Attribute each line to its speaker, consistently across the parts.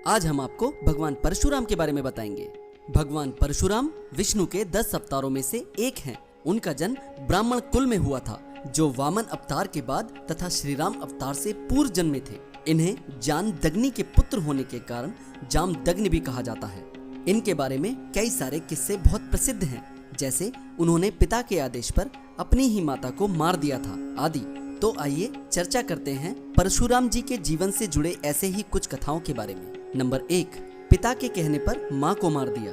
Speaker 1: आज हम आपको भगवान परशुराम के बारे में बताएंगे। भगवान परशुराम विष्णु के 10 अवतारों में से एक हैं। उनका जन्म ब्राह्मण कुल में हुआ था, जो वामन अवतार के बाद तथा श्री राम अवतार से पूर्व जन्मे थे। इन्हें जामदग्नि के पुत्र होने के कारण जामदग्नि भी कहा जाता है। इनके बारे में कई सारे किस्से बहुत प्रसिद्ध हैं, जैसे उन्होंने पिता के आदेश पर अपनी ही माता को मार दिया था आदि। तो आइए चर्चा करते हैं परशुराम जी के जीवन से जुड़े ऐसे ही कुछ कथाओं के बारे में। नंबर 1, पिता के कहने पर माँ को मार दिया।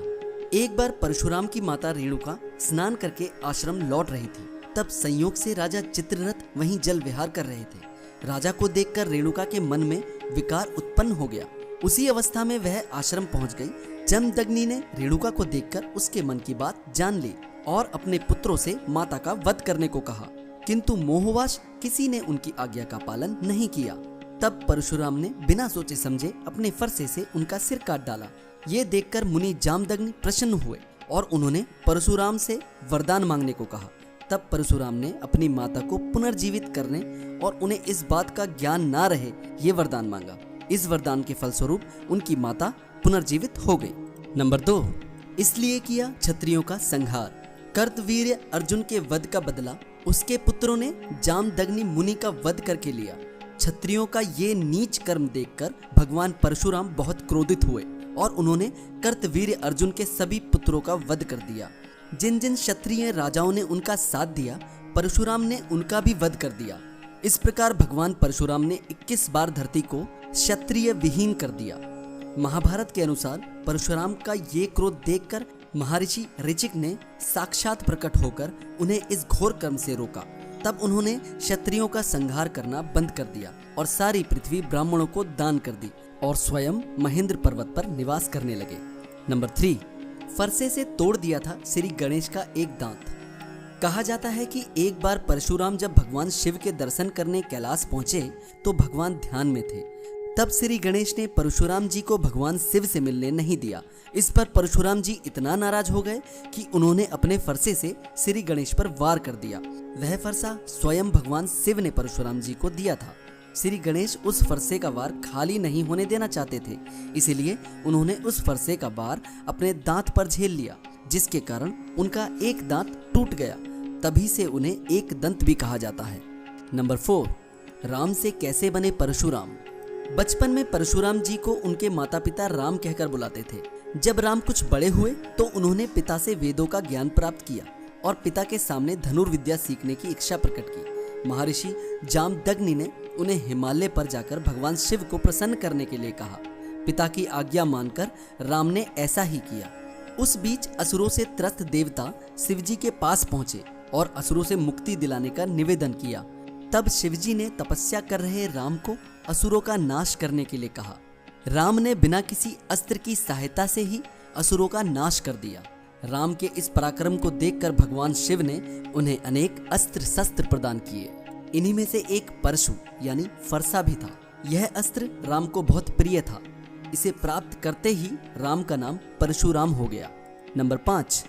Speaker 1: एक बार परशुराम की माता रेणुका स्नान करके आश्रम लौट रही थी। तब संयोग से राजा चित्ररथ वहीं जल विहार कर रहे थे। राजा को देखकर रेणुका के मन में विकार उत्पन्न हो गया। उसी अवस्था में वह आश्रम पहुंच गई। जामदग्नि ने रेणुका को देखकर उसके मन की बात जान ली और अपने पुत्रों से माता का वध करने को कहा, किंतु मोहवश किसी ने उनकी आज्ञा का पालन नहीं किया। तब परशुराम ने बिना सोचे समझे अपने फरसे से उनका सिर काट डाला। ये देखकर मुनि जामदग्नि प्रसन्न हुए और उन्होंने परशुराम से वरदान मांगने को कहा। तब परशुराम ने अपनी माता को पुनर्जीवित करने और उन्हें इस बात का ज्ञान ना रहे ये वरदान मांगा। इस वरदान के फलस्वरूप उनकी माता पुनर्जीवित हो गई। नंबर 2, इसलिए किया क्षत्रियों का संहार। कर्तवीर्य अर्जुन के वध का बदला उसके पुत्रों ने जामदग्नि मुनि का वध करके लिया। क्षत्रियों का ये नीच कर्म देखकर भगवान परशुराम बहुत क्रोधित हुए और उन्होंने कर्तवीर्य अर्जुन के सभी पुत्रों का वध कर दिया। जिन जिन क्षत्रिय राजाओं ने उनका साथ दिया, परशुराम ने उनका भी वध कर दिया। इस प्रकार भगवान परशुराम ने 21 बार धरती को क्षत्रिय विहीन कर दिया। महाभारत के अनुसार परशुराम का ये क्रोध देखकर महर्षि ऋचिक ने साक्षात प्रकट होकर उन्हें इस घोर कर्म से रोका। तब उन्होंने क्षत्रियों का संहार करना बंद कर दिया और सारी पृथ्वी ब्राह्मणों को दान कर दी और स्वयं महेंद्र पर्वत पर निवास करने लगे। नंबर 3, फरसे से तोड़ दिया था श्री गणेश का एक दांत। कहा जाता है कि एक बार परशुराम जब भगवान शिव के दर्शन करने कैलाश पहुंचे तो भगवान ध्यान में थे। तब श्री गणेश ने परशुराम जी को भगवान शिव से मिलने नहीं दिया। इस पर परशुराम जी इतना नाराज हो गए कि उन्होंने अपने फरसे से श्री गणेश पर वार कर दिया। वह फरसा स्वयं भगवान शिव ने परशुराम जी को दिया था। श्री गणेश उस फरसे का वार खाली नहीं होने देना चाहते थे, इसलिए उन्होंने उस फरसे का वार अपने दांत पर झेल लिया, जिसके कारण उनका एक दांत टूट गया। तभी से उन्हें एक दंत भी कहा जाता है। नंबर 4, राम से कैसे बने परशुराम। बचपन में परशुराम जी को उनके माता पिता राम कहकर बुलाते थे। जब राम कुछ बड़े हुए तो उन्होंने पिता से वेदों का ज्ञान प्राप्त किया और पिता के सामने धनुर्विद्या सीखने की इच्छा प्रकट की। महर्षि जामदग्नि ने उन्हें हिमालय पर जाकर भगवान शिव को प्रसन्न करने के लिए कहा। पिता की आज्ञा मानकर राम ने ऐसा ही किया। उस बीच असुरों से त्रस्त देवता शिवजी के पास पहुंचे और असुरों से मुक्ति दिलाने का निवेदन किया। तब शिवजी ने तपस्या कर रहे राम को असुरों का नाश करने के लिए कहा। राम ने बिना किसी अस्त्र की सहायता से ही असुरों का नाश कर दिया। राम के इस पराक्रम को देखकर भगवान शिव ने उन्हें अनेक अस्त्र शस्त्र प्रदान किए। इन्हीं में से एक परशु यानी फरसा भी था। यह अस्त्र राम को बहुत प्रिय था। इसे प्राप्त करते ही राम का नाम परशुराम हो गया। नंबर 5,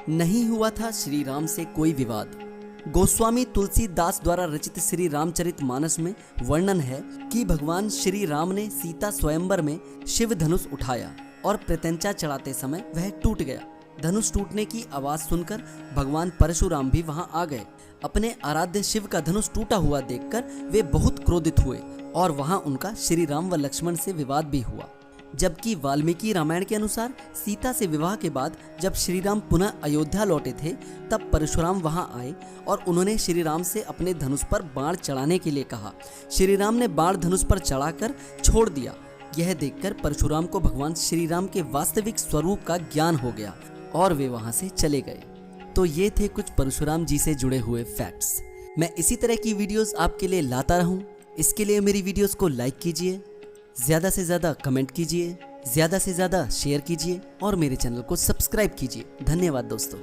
Speaker 1: नहीं हुआ था श्री राम से कोई विवाद। गोस्वामी तुलसीदास द्वारा रचित श्री रामचरितमानस में वर्णन है कि भगवान श्री राम ने सीता स्वयंवर में शिव धनुष उठाया और प्रत्यंचा चढ़ाते समय वह टूट गया। धनुष टूटने की आवाज सुनकर भगवान परशुराम भी वहां आ गए। अपने आराध्य शिव का धनुष टूटा हुआ देखकर वे बहुत क्रोधित हुए और वहां उनका श्री राम व लक्ष्मण से विवाद भी हुआ। जबकि वाल्मीकि रामायण के अनुसार सीता से विवाह के बाद जब श्री राम पुनः अयोध्या लौटे थे, तब परशुराम वहां आए और उन्होंने श्री राम से अपने धनुष पर बाण चढ़ाने के लिए कहा। श्री राम ने बाण धनुष पर चढ़ाकर छोड़ दिया। यह देखकर परशुराम को भगवान श्री राम के वास्तविक स्वरूप का ज्ञान हो गया और वे वहां से चले गए। तो ये थे कुछ परशुराम जी से जुड़े हुए फैक्ट्स। मैं इसी तरह की वीडियोस आपके लिए लाता रहूं। इसके लिए मेरी वीडियोस को लाइक कीजिए, ज़्यादा से ज़्यादा कमेंट कीजिए, ज़्यादा से ज़्यादा शेयर कीजिए और मेरे चैनल को सब्सक्राइब कीजिए। धन्यवाद दोस्तों।